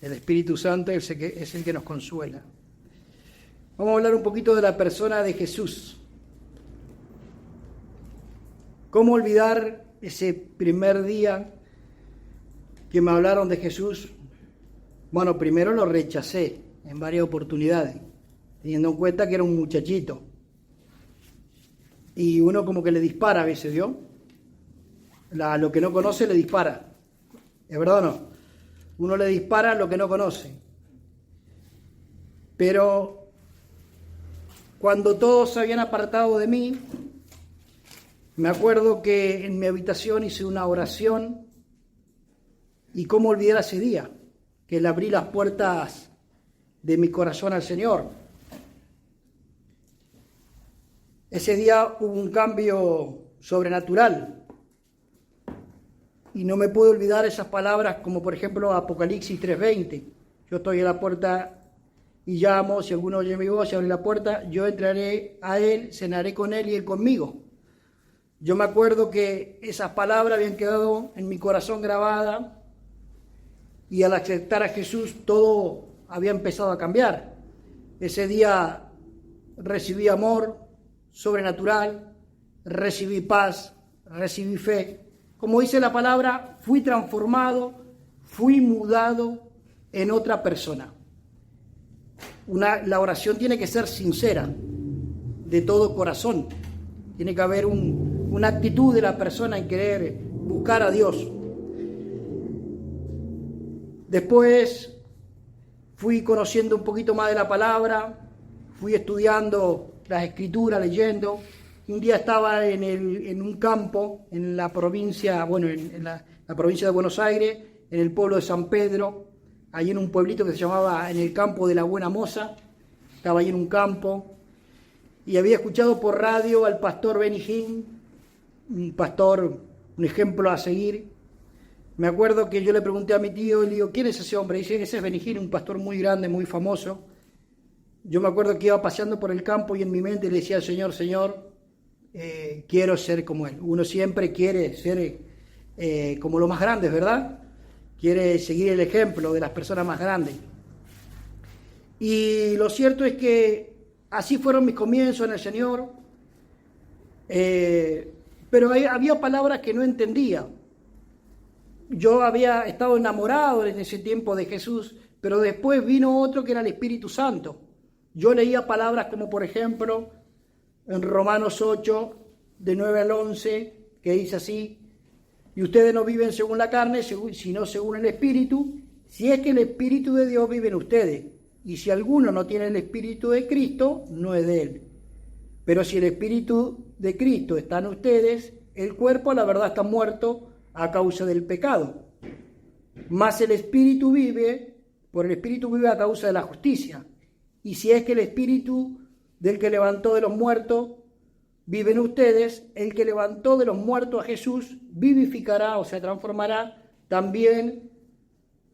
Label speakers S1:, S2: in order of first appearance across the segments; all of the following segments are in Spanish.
S1: El Espíritu Santo es el que nos consuela. Vamos a hablar un poquito de la persona de Jesús. ¿Cómo olvidar ese primer día que me hablaron de Jesús? Bueno, primero lo rechacé en varias oportunidades, teniendo en cuenta que era un muchachito. Y uno como que le dispara a veces, ¿vio? A lo que no conoce le dispara. ¿Es verdad o no? Uno le dispara a lo que no conoce. Pero cuando todos se habían apartado de mí, me acuerdo que en mi habitación hice una oración y cómo olvidar ese día, que le abrí las puertas de mi corazón al Señor. Ese día hubo un cambio sobrenatural y no me puedo olvidar esas palabras como por ejemplo Apocalipsis 3:20. Yo estoy en la puerta y llamo, si alguno oye mi voz y abre la puerta, yo entraré a él, cenaré con él y él conmigo. Yo me acuerdo que esas palabras habían quedado en mi corazón grabadas y al aceptar a Jesús todo había empezado a cambiar. Ese día recibí amor sobrenatural, recibí paz, recibí fe. Como dice la palabra, fui transformado, fui mudado en otra persona. La oración tiene que ser sincera, de todo corazón. Tiene que haber una actitud de la persona en querer buscar a Dios. Después fui conociendo un poquito más de la palabra, fui estudiando las escrituras, leyendo. Un día estaba en un campo en la provincia, en la provincia de Buenos Aires, en el pueblo de San Pedro, allí en un pueblito que se llamaba en el campo de la Buena Moza. Estaba allí en un campo y había escuchado por radio al pastor Benny Hinn, un pastor, un ejemplo a seguir. Me acuerdo que yo le pregunté a mi tío y le digo, ¿quién es ese hombre? Y dice, ese es Benny Hinn, un pastor muy grande, muy famoso. Yo me acuerdo que iba paseando por el campo y en mi mente le decía al Señor, quiero ser como Él. Uno siempre quiere ser como los más grandes, ¿verdad? Quiere seguir el ejemplo de las personas más grandes. Y lo cierto es que así fueron mis comienzos en el Señor. Pero había palabras que no entendía. Yo había estado enamorado en ese tiempo de Jesús, pero después vino otro que era el Espíritu Santo. Yo leía palabras como, por ejemplo, en Romanos 8, de 9 al 11, que dice así, y ustedes no viven según la carne, sino según el Espíritu, si es que el Espíritu de Dios vive en ustedes. Y si alguno no tiene el Espíritu de Cristo, no es de Él. Pero si el Espíritu de Cristo está en ustedes, el cuerpo, la verdad, está muerto a causa del pecado. Mas el Espíritu vive, por el Espíritu vive a causa de la justicia. Y si es que el Espíritu del que levantó de los muertos vive en ustedes, el que levantó de los muertos a Jesús vivificará, o sea, transformará también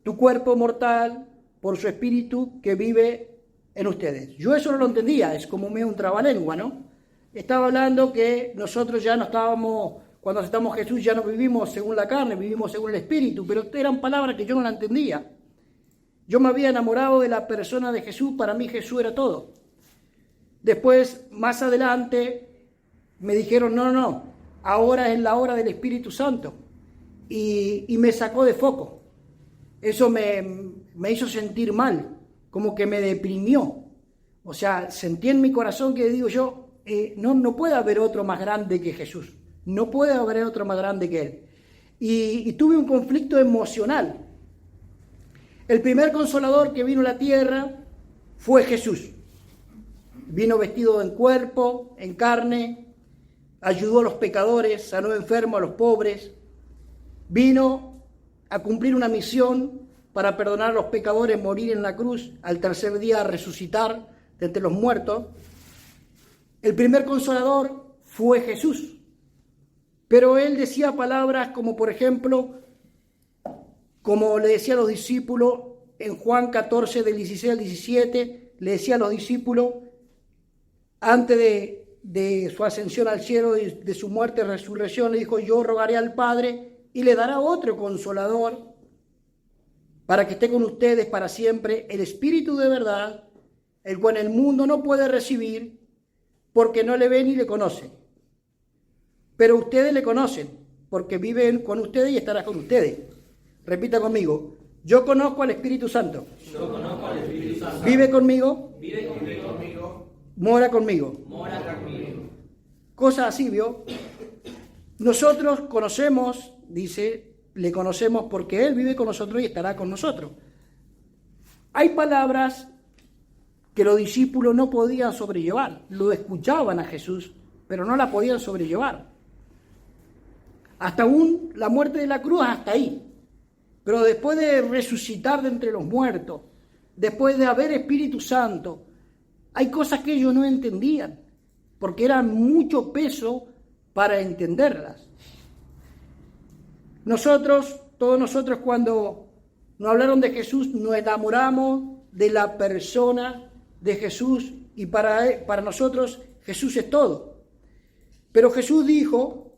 S1: tu cuerpo mortal por su Espíritu que vive en ustedes. Yo eso no lo entendía, es como un trabalengua, ¿no? Estaba hablando que nosotros ya no estábamos, cuando aceptamos a Jesús ya no vivimos según la carne, vivimos según el Espíritu, pero eran palabras que yo no la entendía. Yo me había enamorado de la persona de Jesús, para mí Jesús era todo. Después, más adelante, me dijeron, no, ahora es la hora del Espíritu Santo. Y me sacó de foco. Eso me hizo sentir mal, como que me deprimió. O sea, sentí en mi corazón que digo yo, no puede haber otro más grande que Jesús. No puede haber otro más grande que Él. Y tuve un conflicto emocional. El primer consolador que vino a la tierra fue Jesús. Vino vestido en cuerpo, en carne, ayudó a los pecadores, sanó enfermos, a los pobres. Vino a cumplir una misión para perdonar a los pecadores, morir en la cruz, al tercer día resucitar de entre los muertos. El primer consolador fue Jesús. Pero Él decía palabras como, por ejemplo, como le decía a los discípulos en Juan 14, del 16 al 17, le decía a los discípulos, antes de su ascensión al cielo, de su muerte y resurrección, le dijo, yo rogaré al Padre y le dará otro consolador para que esté con ustedes para siempre el Espíritu de verdad, el cual el mundo no puede recibir porque no le ve ni le conoce. Pero ustedes le conocen, porque viven con ustedes y estará con ustedes. Repita conmigo: yo conozco al Espíritu Santo.
S2: Yo conozco al Espíritu Santo.
S1: Vive conmigo.
S2: Vive conmigo.
S1: Mora conmigo.
S2: Mora conmigo.
S1: Cosas así, ¿vio? Nosotros conocemos, dice, le conocemos porque Él vive con nosotros y estará con nosotros. Hay palabras que los discípulos no podían sobrellevar. Lo escuchaban a Jesús, pero no la podían sobrellevar. Hasta aún la muerte de la cruz, hasta ahí. Pero después de resucitar de entre los muertos, después de haber Espíritu Santo, hay cosas que ellos no entendían, porque eran mucho peso para entenderlas. Todos nosotros cuando nos hablaron de Jesús, nos enamoramos de la persona de Jesús y para nosotros Jesús es todo. Pero Jesús dijo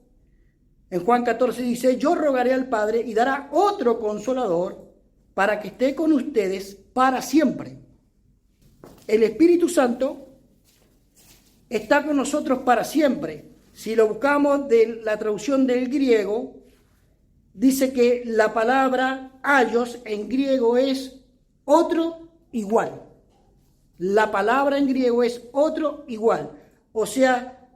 S1: en Juan 14, dice: yo rogaré al Padre y dará otro consolador para que esté con ustedes para siempre. El Espíritu Santo está con nosotros para siempre. Si lo buscamos de la traducción del griego, dice que la palabra aios en griego es otro igual. La palabra en griego es otro igual. O sea,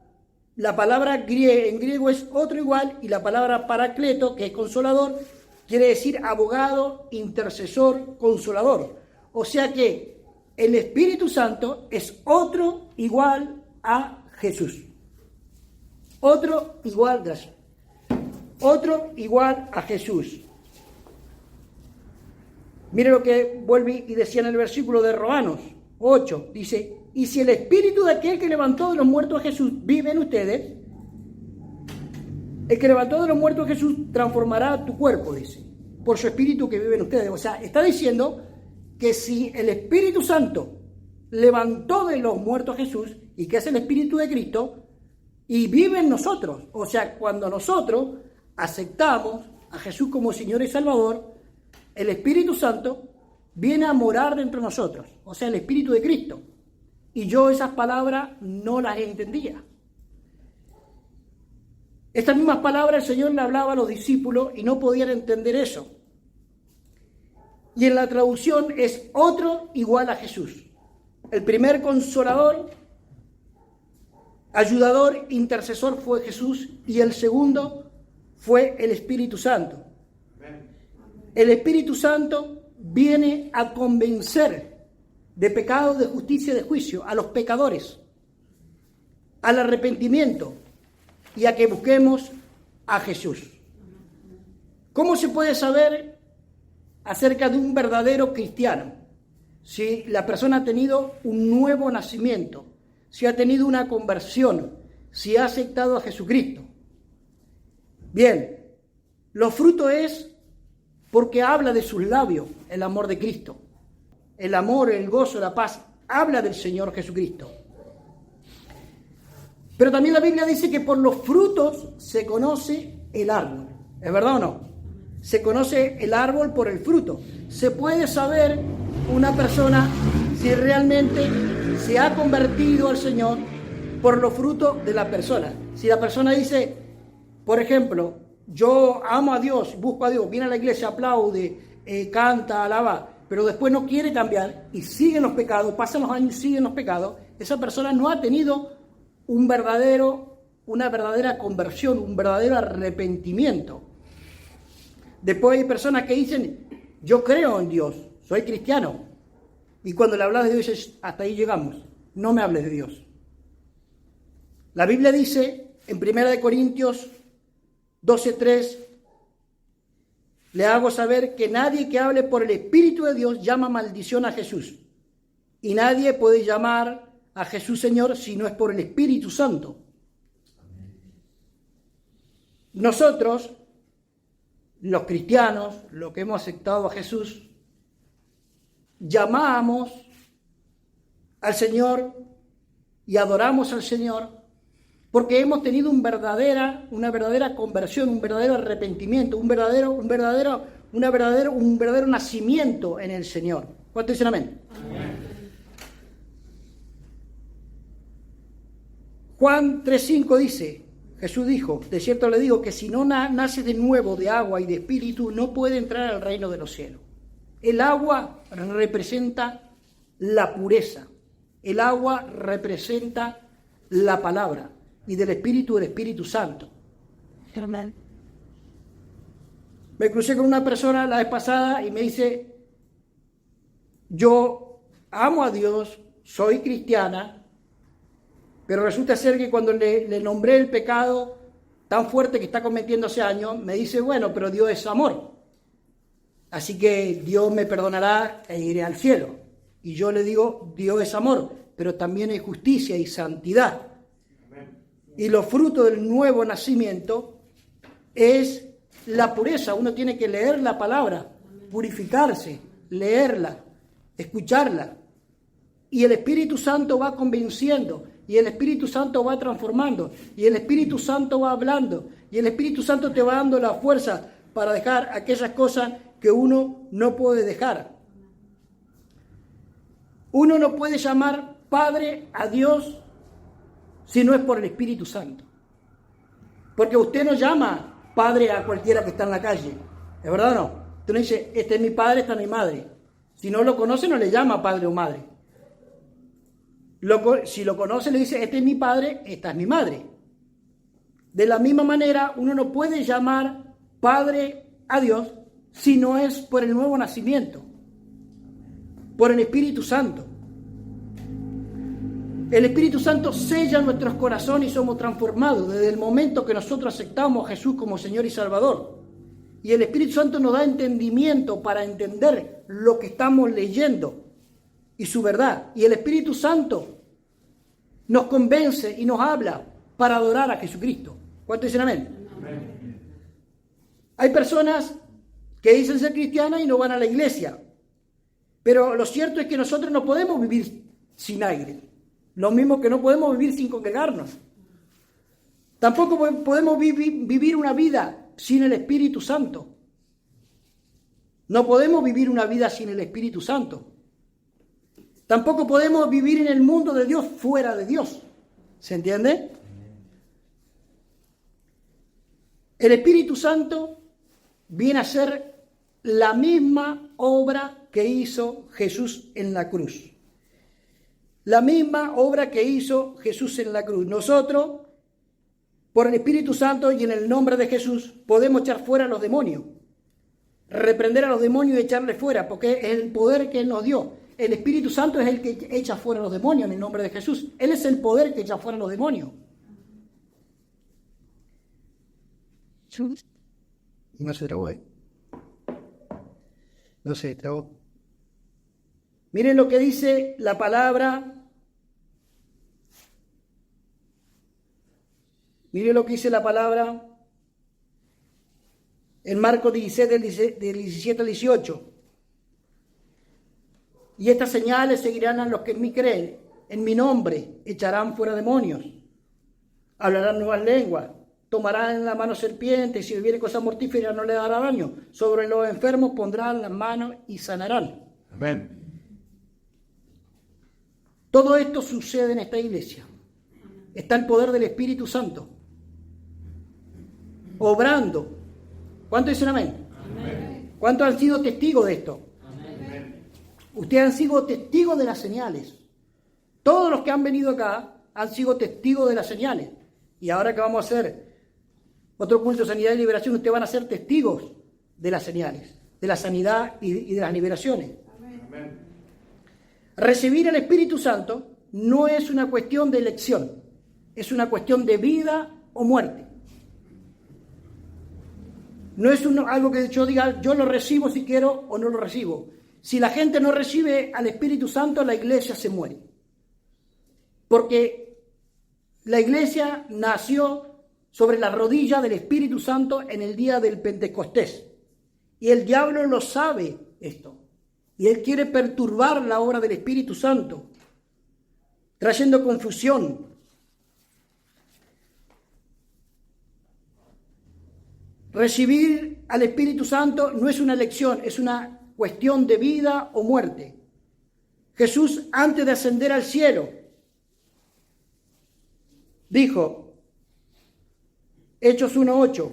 S1: la palabra en griego es otro igual, y la palabra paracleto, que es consolador, quiere decir abogado, intercesor, consolador. O sea que el Espíritu Santo es otro igual a Jesús. Otro igual, gracias. Otro igual a Jesús. Mire lo que vuelve y decía en el versículo de Romanos 8. Dice: y si el Espíritu de aquel que levantó de los muertos a Jesús vive en ustedes, el que levantó de los muertos a Jesús transformará tu cuerpo, dice, por su Espíritu que vive en ustedes. O sea, está diciendo que si el Espíritu Santo levantó de los muertos a Jesús, y que es el Espíritu de Cristo, y vive en nosotros, o sea, cuando nosotros aceptamos a Jesús como Señor y Salvador, el Espíritu Santo viene a morar dentro de nosotros, o sea, el Espíritu de Cristo. Y yo esas palabras no las entendía. Estas mismas palabras el Señor le hablaba a los discípulos y no podían entender eso. Y en la traducción es otro igual a Jesús. El primer consolador, ayudador, intercesor fue Jesús, y el segundo fue el Espíritu Santo. El Espíritu Santo viene a convencer de pecado, de justicia y de juicio a los pecadores, al arrepentimiento y a que busquemos a Jesús. ¿Cómo se puede saber acerca de un verdadero cristiano? Si la persona ha tenido un nuevo nacimiento, si ha tenido una conversión, si ha aceptado a Jesucristo. Bien, los frutos es porque habla de sus labios el amor de Cristo. El amor, el gozo, la paz, habla del Señor Jesucristo. Pero también la Biblia dice que por los frutos se conoce el árbol. ¿Es verdad o no? Se conoce el árbol por el fruto. Se puede saber una persona si realmente se ha convertido al Señor por los frutos de la persona. Si la persona dice, por ejemplo, yo amo a Dios, busco a Dios, viene a la iglesia, aplaude, canta, alaba, pero después no quiere cambiar y sigue en los pecados, pasan los años y sigue en los pecados, esa persona no ha tenido una verdadera conversión, un verdadero arrepentimiento. Después hay personas que dicen, yo creo en Dios, soy cristiano, y cuando le hablas de Dios dices, hasta ahí llegamos, no me hables de Dios. La Biblia dice en 1 Corintios 12:3, le hago saber que nadie que hable por el Espíritu de Dios llama maldición a Jesús. Y nadie puede llamar a Jesús Señor si no es por el Espíritu Santo. Nosotros, los cristianos, los que hemos aceptado a Jesús, llamamos al Señor y adoramos al Señor porque hemos tenido una verdadera conversión, un verdadero arrepentimiento, un verdadero un verdadero nacimiento en el Señor. ¿Cuántos dicen amén? Juan 3:5 dice, Jesús dijo, de cierto le digo que si no nace de nuevo de agua y de espíritu, no puede entrar al reino de los cielos. El agua representa la pureza. El agua representa la palabra. Y del Espíritu, el Espíritu Santo.
S3: Amén.
S1: Me crucé con una persona la vez pasada y me dice, yo amo a Dios, soy cristiana, pero resulta ser que cuando le nombré el pecado tan fuerte que está cometiendo hace años, me dice, bueno, pero Dios es amor. Así que Dios me perdonará e iré al cielo. Y yo le digo, Dios es amor, pero también hay justicia y santidad. Y los frutos del nuevo nacimiento es la pureza. Uno tiene que leer la palabra, purificarse, leerla, escucharla. Y el Espíritu Santo va convenciendo, y el Espíritu Santo va transformando, y el Espíritu Santo va hablando, y el Espíritu Santo te va dando la fuerza para dejar aquellas cosas que uno no puede dejar. Uno no puede llamar Padre a Dios si no es por el Espíritu Santo. Porque usted no llama Padre a cualquiera que está en la calle. ¿Es verdad o no? Usted no dice, este es mi padre, esta es mi madre. Si no lo conoce, no le llama padre o madre. Si lo conoce, le dice, este es mi padre, esta es mi madre. De la misma manera, uno no puede llamar Padre a Dios si no es por el nuevo nacimiento, por el Espíritu Santo. El Espíritu Santo sella nuestros corazones y somos transformados desde el momento que nosotros aceptamos a Jesús como Señor y Salvador. Y el Espíritu Santo nos da entendimiento para entender lo que estamos leyendo y su verdad. Y el Espíritu Santo nos convence y nos habla para adorar a Jesucristo. ¿Cuántos dicen amén? Amén. Hay personas que dicen ser cristianas y no van a la iglesia. Pero lo cierto es que nosotros no podemos vivir sin aire. Lo mismo que no podemos vivir sin congregarnos. Tampoco podemos vivir una vida sin el Espíritu Santo. No podemos vivir una vida sin el Espíritu Santo. Tampoco podemos vivir en el mundo de Dios fuera de Dios. ¿Se entiende? El Espíritu Santo viene a ser la misma obra que hizo Jesús en la cruz. La misma obra que hizo Jesús en la cruz. Nosotros, por el Espíritu Santo y en el nombre de Jesús, podemos echar fuera a los demonios. Reprender a los demonios y echarles fuera, porque es el poder que Él nos dio. El Espíritu Santo es el que echa fuera a los demonios en el nombre de Jesús. Él es el poder que echa fuera a los demonios. No se trabó, No se trabó. Miren lo que dice la palabra. Miren lo que dice la palabra en Marcos 16, del 17 al 18. Y estas señales seguirán a los que en mí creen. En mi nombre echarán fuera demonios. Hablarán nuevas lenguas. Tomarán en la mano serpientes. Si bebieren cosa mortífera no le dará daño. Sobre los enfermos pondrán las manos y sanarán.
S2: Amén.
S1: Todo esto sucede en esta iglesia. Está el poder del Espíritu Santo. Obrando. ¿Cuántos dicen amén? Amén. ¿Cuántos han sido testigos de esto? Amén. Ustedes han sido testigos de las señales. Todos los que han venido acá han sido testigos de las señales. Y ahora que vamos a hacer otro culto de sanidad y liberación, ustedes van a ser testigos de las señales, de la sanidad y de las liberaciones.
S2: Amén.
S1: Recibir el Espíritu Santo no es una cuestión de elección, es una cuestión de vida o muerte. No es algo que yo diga, yo lo recibo si quiero o no lo recibo. Si la gente no recibe al Espíritu Santo, la iglesia se muere. Porque la iglesia nació sobre la rodilla del Espíritu Santo en el día del Pentecostés. Y el diablo lo sabe esto. Y él quiere perturbar la obra del Espíritu Santo, trayendo confusión. Recibir al Espíritu Santo no es una elección, es una cuestión de vida o muerte. Jesús, antes de ascender al cielo, dijo, Hechos 1:8,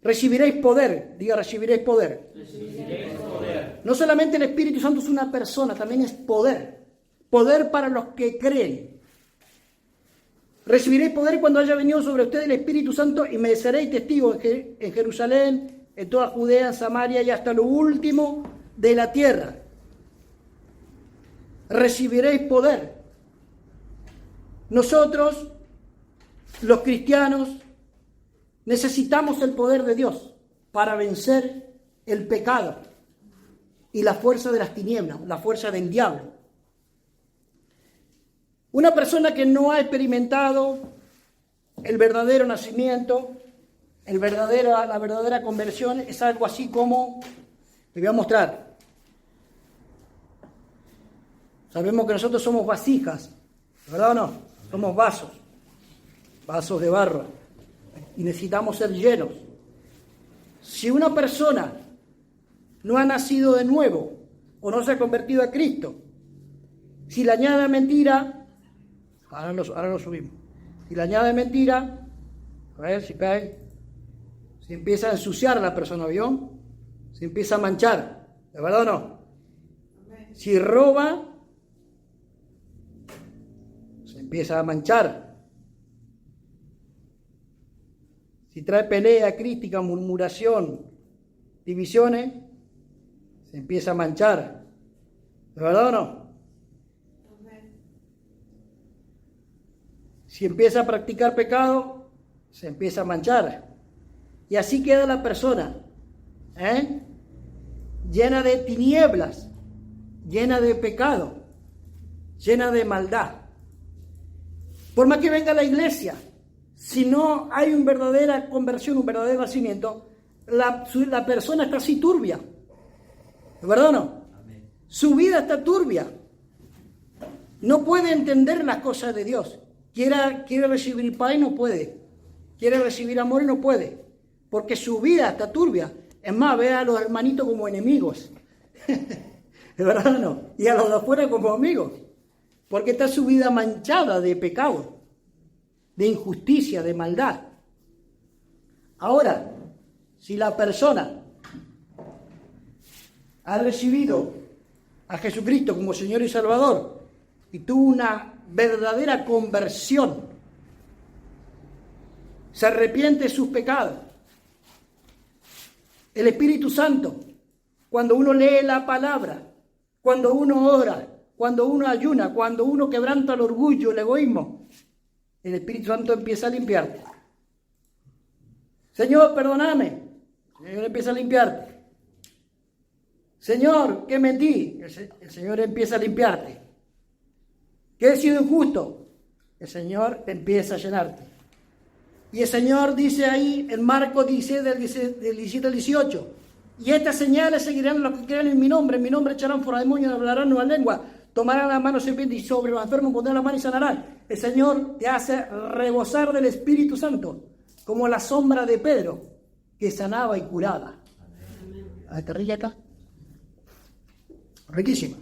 S1: recibiréis poder, diga recibiréis poder.
S2: Recibiréis poder.
S1: No solamente el Espíritu Santo es una persona, también es poder. Poder para los que creen. Recibiréis poder cuando haya venido sobre ustedes el Espíritu Santo y me seréis testigos en Jerusalén, en toda Judea, en Samaria y hasta lo último de la tierra. Recibiréis poder. Nosotros, los cristianos, necesitamos el poder de Dios para vencer el pecado y la fuerza de las tinieblas, la fuerza del diablo. Una persona que no ha experimentado el verdadero nacimiento, la verdadera conversión, es algo así como, le voy a mostrar. Sabemos que nosotros somos vasijas, ¿verdad o no? Somos vasos de barro, y necesitamos ser llenos. Si una persona no ha nacido de nuevo o no se ha convertido a Cristo, si le añade mentira, ahora lo subimos. Si le añade mentira, a ver si cae, se empieza a ensuciar a la persona, ¿vio? Se empieza a manchar, ¿de verdad o no? Si roba, se empieza a manchar. Si trae pelea, crítica, murmuración, divisiones, se empieza a manchar, ¿de verdad o no? Si empieza a practicar pecado, se empieza a manchar. Y así queda la persona, llena de tinieblas, llena de pecado, llena de maldad. Por más que venga a la iglesia, si no hay una verdadera conversión, un verdadero nacimiento, la persona está así turbia. ¿De verdad o no? Amén. Su vida está turbia. No puede entender las cosas de Dios. Quiere recibir paz y no puede. Quiere recibir amor y no puede. Porque su vida está turbia. Es más, ve a los hermanitos como enemigos. ¿De verdad o no? Y a los de afuera como amigos. Porque está su vida manchada de pecado, de injusticia, de maldad. Ahora, si la persona ha recibido a Jesucristo como Señor y Salvador y tuvo una verdadera conversión, se arrepiente de sus pecados, el Espíritu Santo, cuando uno lee la palabra, cuando uno ora, cuando uno ayuna, cuando uno quebranta el orgullo, el egoísmo, el Espíritu Santo empieza a limpiarte. Señor, perdóname. El Señor empieza a limpiarte. Señor, que mentí. El Señor empieza a limpiarte. Que he sido injusto. El Señor empieza a llenarte. Y el Señor dice ahí en Marcos 16, del 17 al 18. Y estas señales seguirán los que crean en mi nombre echarán fuera demonios, hablarán nuevas lenguas, tomarán la mano serpiente y sobre los enfermos pondrán la mano y sanarán. El Señor te hace rebosar del Espíritu Santo, como la sombra de Pedro, que sanaba y curaba. A esta rica acá. Riquísima.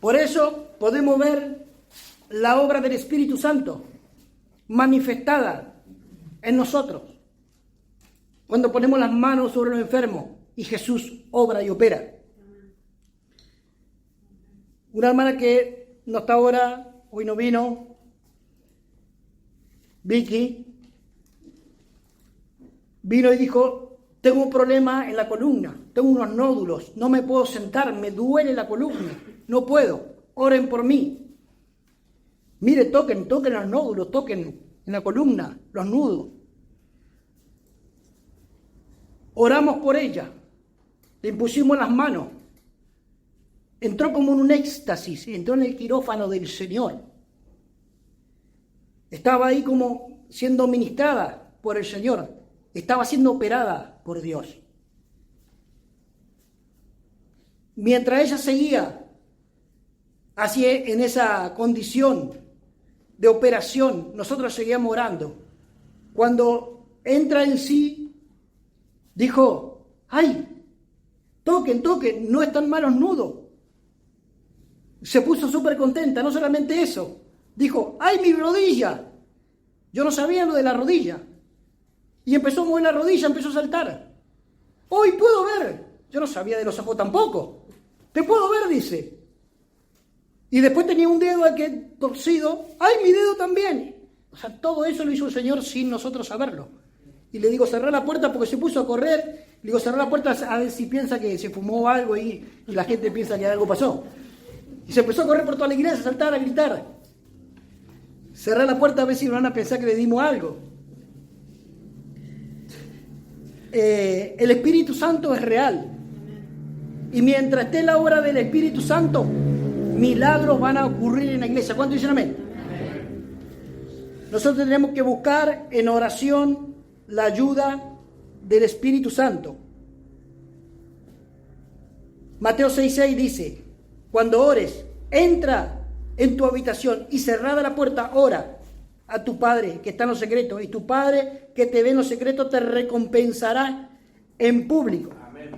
S1: Por eso podemos ver la obra del Espíritu Santo manifestada en nosotros. Cuando ponemos las manos sobre los enfermos y Jesús obra y opera. Una hermana que no está ahora, hoy no vino, Vicky, vino y dijo, tengo un problema en la columna, tengo unos nódulos, no me puedo sentar, me duele la columna, no puedo, oren por mí. Mire, toquen los nódulos, toquen en la columna, los nudos. Oramos por ella, le impusimos las manos. Entró como en un éxtasis, entró en el quirófano del Señor. Estaba ahí como siendo ministrada por el Señor. Estaba siendo operada por Dios. Mientras ella seguía así en esa condición de operación, nosotros seguíamos orando. Cuando entra en sí, dijo, ¡ay! Toquen, no están malos nudos. Se puso súper contenta, no solamente eso. Dijo, ¡ay, mi rodilla! Yo no sabía lo de la rodilla. Y empezó a mover la rodilla, empezó a saltar. ¡Hoy puedo ver! Yo no sabía de los ojos tampoco. Te puedo ver, dice. Y después tenía un dedo aquí torcido. ¡Ay, mi dedo también! O sea, todo eso lo hizo el Señor sin nosotros saberlo. Y le digo, cerrá la puerta porque se puso a correr. Le digo, cerrá la puerta a ver si piensa que se fumó algo y la gente piensa que algo pasó. Y se empezó a correr por toda la iglesia, a saltar, a gritar. Cerrá la puerta a ver si van a pensar que le dimos algo. El Espíritu Santo es real. Y mientras esté la obra del Espíritu Santo, milagros van a ocurrir en la iglesia. ¿Cuántos dicen amén? Nosotros tenemos que buscar en oración la ayuda del Espíritu Santo. Mateo 6:6 dice, cuando ores, entra en tu habitación y cerrada la puerta, ora a tu Padre que está en los secretos, y tu Padre que te ve en los secretos te recompensará en público. Amén.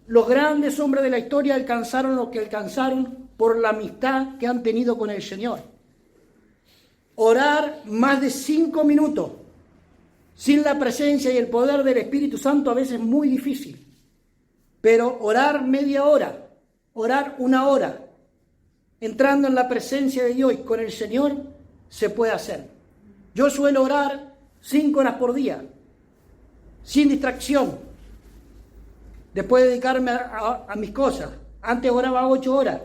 S1: Los grandes hombres de la historia alcanzaron lo que alcanzaron por la amistad que han tenido con el Señor. Orar más de 5 minutos sin la presencia y el poder del Espíritu Santo a veces es muy difícil. Pero orar media hora, orar 1 hora, entrando en la presencia de Dios y con el Señor, se puede hacer. Yo suelo orar 5 horas por día, sin distracción. Después de dedicarme a mis cosas. Antes oraba 8 horas.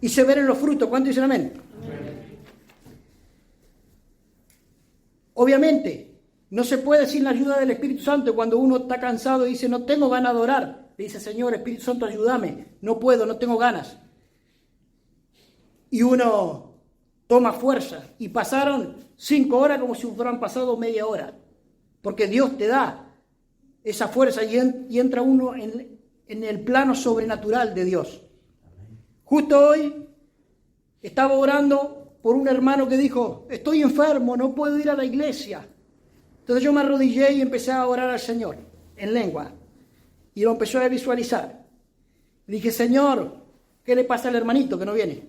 S1: Y se ven los frutos. ¿Cuántos dicen amén? Amén. Obviamente, no se puede sin la ayuda del Espíritu Santo. Cuando uno está cansado y dice, no tengo ganas de orar, le dice, Señor, Espíritu Santo, ayúdame. No puedo, no tengo ganas. Y uno toma fuerza. Y pasaron 5 horas como si hubieran pasado media hora. Porque Dios te da esa fuerza y entra uno en el plano sobrenatural de Dios. Justo hoy estaba orando por un hermano que dijo, estoy enfermo, no puedo ir a la iglesia. Entonces yo me arrodillé y empecé a orar al Señor en lengua. Y lo empezó a visualizar. Le dije, Señor, ¿qué le pasa al hermanito que no viene?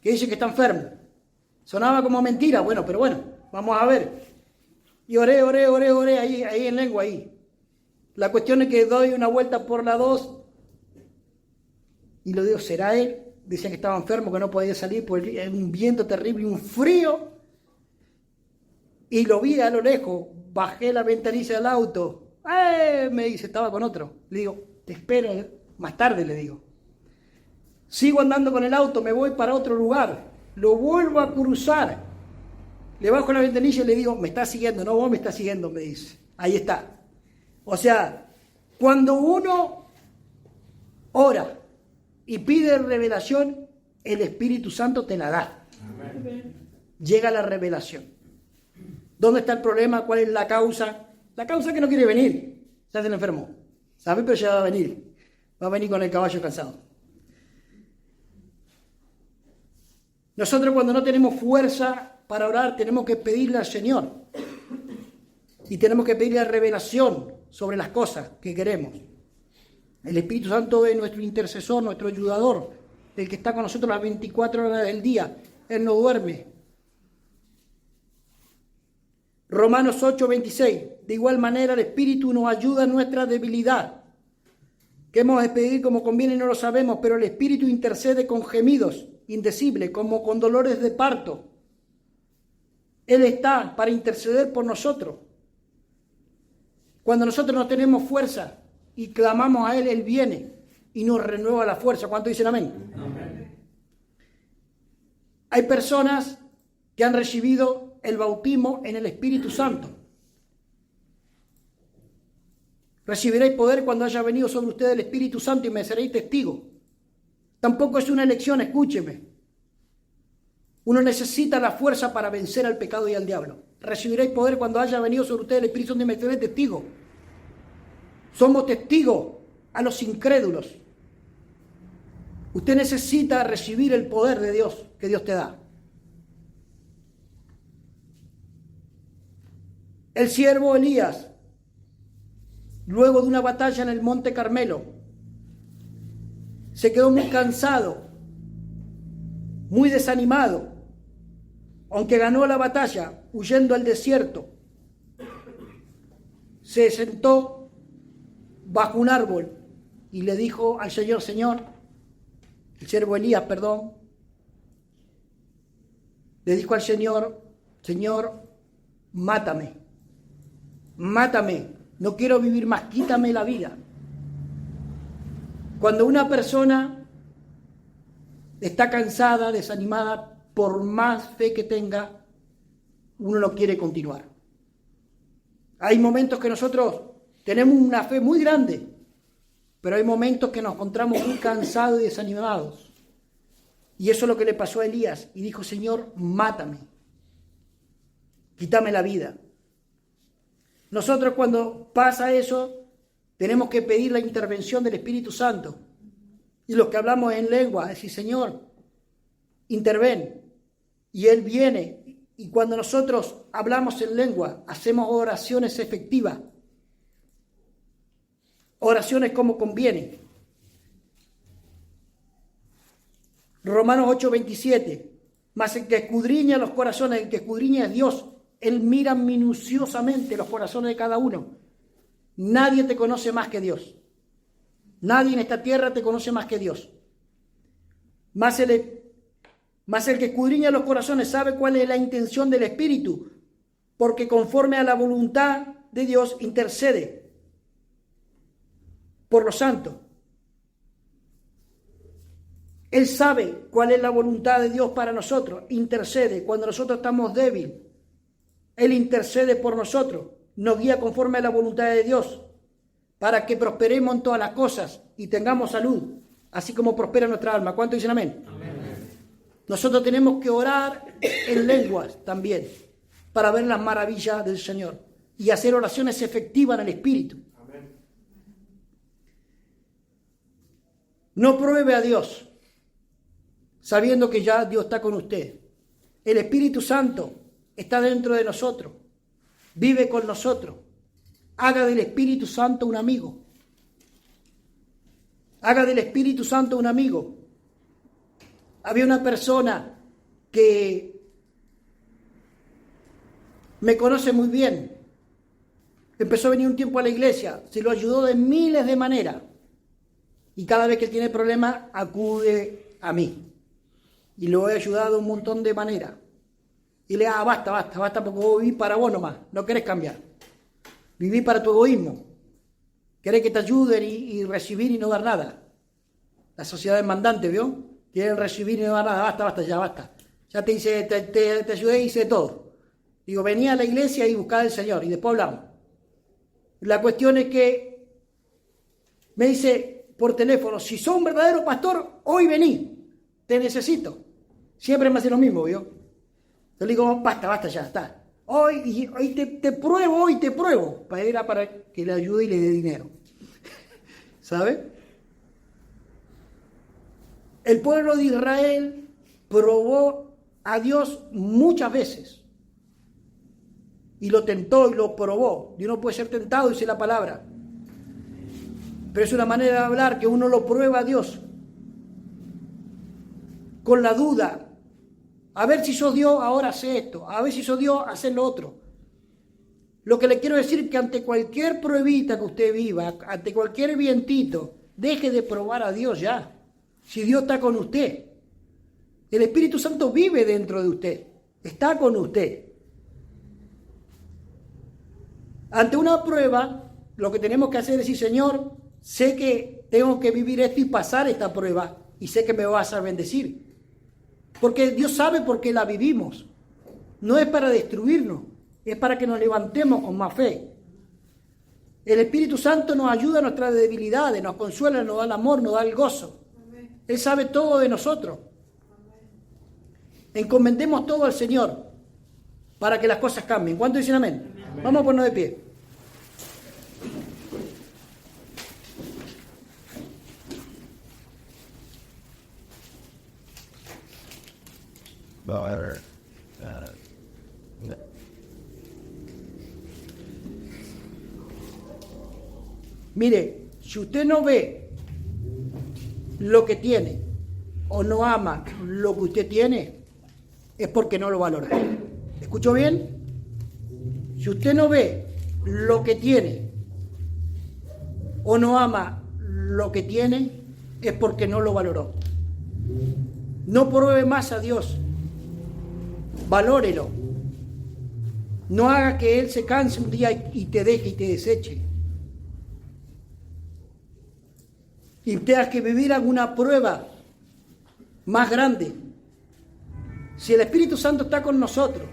S1: Que dice que está enfermo. Sonaba como mentira, pero bueno, vamos a ver. Y oré ahí en lengua, ahí. La cuestión es que doy una vuelta por la 2 y lo digo, ¿será él? Decía que estaba enfermo, que no podía salir por un viento terrible y un frío. Y lo vi a lo lejos, bajé la ventanilla del auto. Me dice, estaba con otro. Le digo, te espero más tarde, le digo. Sigo andando con el auto, me voy para otro lugar. Lo vuelvo a cruzar. Le bajo la ventanilla y le digo, me estás siguiendo. No, vos me estás siguiendo, me dice. Ahí está. O sea, cuando uno ora y pide revelación, el Espíritu Santo te la da. Amén. Llega la revelación. ¿Dónde está el problema? ¿Cuál es la causa? La causa es que no quiere venir. Se hace el enfermo. ¿Sabe? Pero ya va a venir. Va a venir con el caballo cansado. Nosotros cuando no tenemos fuerza para orar, tenemos que pedirle al Señor. Y tenemos que pedirle revelación sobre las cosas que queremos. El Espíritu Santo es nuestro intercesor, nuestro ayudador, el que está con nosotros las 24 horas del día. Él no duerme. Romanos 8:26. De igual manera el Espíritu nos ayuda en nuestra debilidad. ¿Qué hemos de pedir como conviene? No lo sabemos, pero el Espíritu intercede con gemidos indecibles, como con dolores de parto. Él está para interceder por nosotros. Cuando nosotros no tenemos fuerza y clamamos a Él, Él viene y nos renueva la fuerza. ¿Cuántos dicen amén? Amén. Hay personas que han recibido el bautismo en el Espíritu Santo. Recibiréis poder cuando haya venido sobre ustedes el Espíritu Santo y me seréis testigos. Tampoco es una elección, escúcheme. Uno necesita la fuerza para vencer al pecado y al diablo. Recibiréis poder cuando haya venido sobre ustedes el Espíritu Santo y me seréis testigos. Somos testigos a los incrédulos. Usted necesita recibir el poder de Dios que Dios te da. El siervo Elías, luego de una batalla en el Monte Carmelo, se quedó muy cansado, muy desanimado, aunque ganó la batalla huyendo al desierto. Se sentó bajo un árbol y le dijo al Señor, el siervo Elías, le dijo al Señor, mátame, no quiero vivir más, quítame la vida. Cuando una persona está cansada, desanimada, por más fe que tenga, uno no quiere continuar. Hay momentos que nosotros tenemos una fe muy grande, pero hay momentos que nos encontramos muy cansados y desanimados. Y eso es lo que le pasó a Elías. Y dijo, Señor, mátame, quítame la vida. Nosotros cuando pasa eso, tenemos que pedir la intervención del Espíritu Santo. Y los que hablamos en lengua, decir, Señor, interven. Y Él viene. Y cuando nosotros hablamos en lengua, hacemos oraciones efectivas. Oraciones como conviene. Romanos 8:27. Mas el que escudriña los corazones, el que escudriña es Dios. Él mira minuciosamente los corazones de cada uno. Nadie te conoce más que Dios. Nadie en esta tierra te conoce más que Dios. Mas el que escudriña los corazones sabe cuál es la intención del Espíritu, porque conforme a la voluntad de Dios intercede por los santos. Él sabe cuál es la voluntad de Dios para nosotros, intercede cuando nosotros estamos débiles. Él intercede por nosotros, nos guía conforme a la voluntad de Dios, para que prosperemos en todas las cosas y tengamos salud, así como prospera nuestra alma. ¿Cuánto dicen amén? Amén. Nosotros tenemos que orar en lenguas también, para ver las maravillas del Señor y hacer oraciones efectivas en el Espíritu. Amén. No pruebe a Dios, sabiendo que ya Dios está con usted. El Espíritu Santo está dentro de nosotros, vive con nosotros. Haga del Espíritu Santo un amigo. Haga del Espíritu Santo un amigo. Había una persona que me conoce muy bien. Empezó a venir un tiempo a la iglesia, se lo ayudó de miles de maneras. Y cada vez que tiene problemas, acude a mí. Y lo he ayudado un montón de maneras. Y le digo, basta, porque vos vivís para vos nomás, no querés cambiar. Vivís para tu egoísmo. Querés que te ayuden y recibir y no dar nada. La sociedad demandante, ¿vio? Quieren recibir y no dar nada, basta. Ya te hice, te ayudé y hice todo. Digo, venía a la iglesia y buscaba al Señor, y después hablamos. La cuestión es que me dice por teléfono, si sos un verdadero pastor, hoy vení, te necesito. Siempre me hace lo mismo, ¿vio? Yo le digo, basta, ya está. Hoy te pruebo, para que le ayude y le dé dinero. ¿Sabe? El pueblo de Israel probó a Dios muchas veces. Y lo tentó y lo probó. Y uno puede ser tentado, dice la palabra. Pero es una manera de hablar que uno lo prueba a Dios. Con la duda. A ver si sos Dios, ahora hace esto. A ver si sos Dios, hace lo otro. Lo que le quiero decir es que ante cualquier pruebita que usted viva, ante cualquier vientito, deje de probar a Dios ya. Si Dios está con usted. El Espíritu Santo vive dentro de usted. Está con usted. Ante una prueba, lo que tenemos que hacer es decir, Señor, sé que tengo que vivir esto y pasar esta prueba. Y sé que me vas a bendecir. Porque Dios sabe por qué la vivimos. No es para destruirnos, es para que nos levantemos con más fe. El Espíritu Santo nos ayuda a nuestras debilidades, nos consuela, nos da el amor, nos da el gozo. Amén. Él sabe todo de nosotros. Amén. Encomendemos todo al Señor para que las cosas cambien. ¿Cuántos dicen amén? Amén. Vamos a ponernos de pie. Mire, si usted no ve lo que tiene o no ama lo que usted tiene, es porque no lo valora. ¿Escuchó bien? Si usted no ve lo que tiene o no ama lo que tiene, es porque no lo valoró. No pruebe más a Dios. Valórelo. No haga que Él se canse un día y te deje y te deseche. Y tengas que vivir alguna prueba más grande. Si el Espíritu Santo está con nosotros,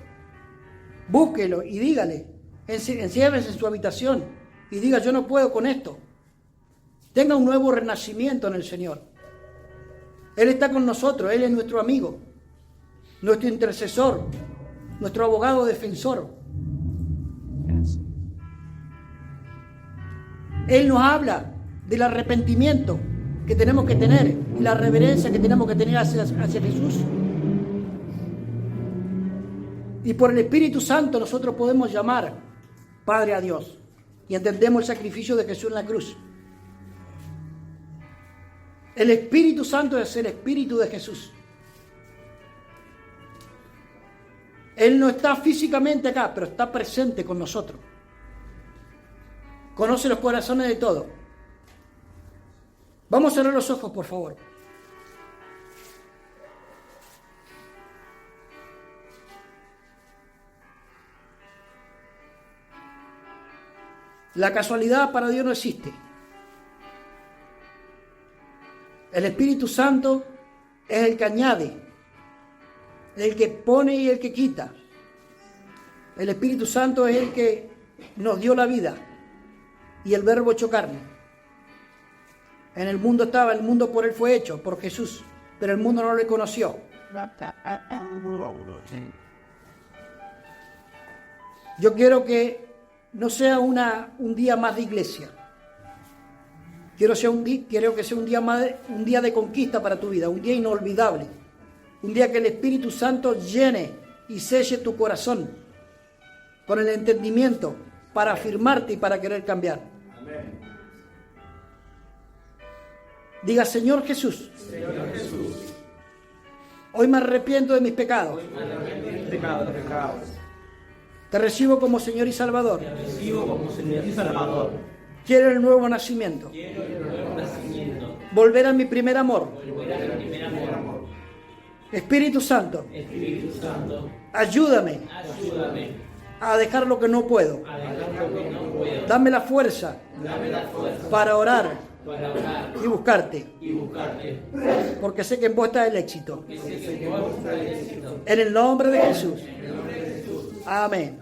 S1: búsquelo y dígale, enciérrese en su habitación y diga: yo no puedo con esto. Tenga un nuevo renacimiento en el Señor. Él está con nosotros, Él es nuestro amigo, nuestro intercesor, nuestro abogado defensor. Él nos habla del arrepentimiento que tenemos que tener y la reverencia que tenemos que tener hacia Jesús. Y por el Espíritu Santo nosotros podemos llamar Padre a Dios y entendemos el sacrificio de Jesús en la cruz. El Espíritu Santo es el Espíritu de Jesús. Él no está físicamente acá, pero está presente con nosotros. Conoce los corazones de todos. Vamos a cerrar los ojos, por favor. La casualidad para Dios no existe. El Espíritu Santo es el que añade, el que pone y el que quita. El Espíritu Santo es el que nos dio la vida y el Verbo hecho carne. En el mundo estaba, el mundo por Él fue hecho, por Jesús, pero el mundo no le conoció. Yo quiero que no sea un día más de iglesia. Quiero que sea un día de conquista para tu vida, un día inolvidable. Un día que el Espíritu Santo llene y selle tu corazón con el entendimiento para afirmarte y para querer cambiar. Amén. Diga: Señor Jesús, hoy me arrepiento de mis pecados. Te recibo como Señor y Salvador. Quiero el nuevo nacimiento. Volver a mi primer amor. Espíritu Santo, ayúdame a dejar lo que no puedo. Dame la fuerza para orar y buscarte. Porque sé que en vos está el éxito. En el nombre de Jesús. Amén.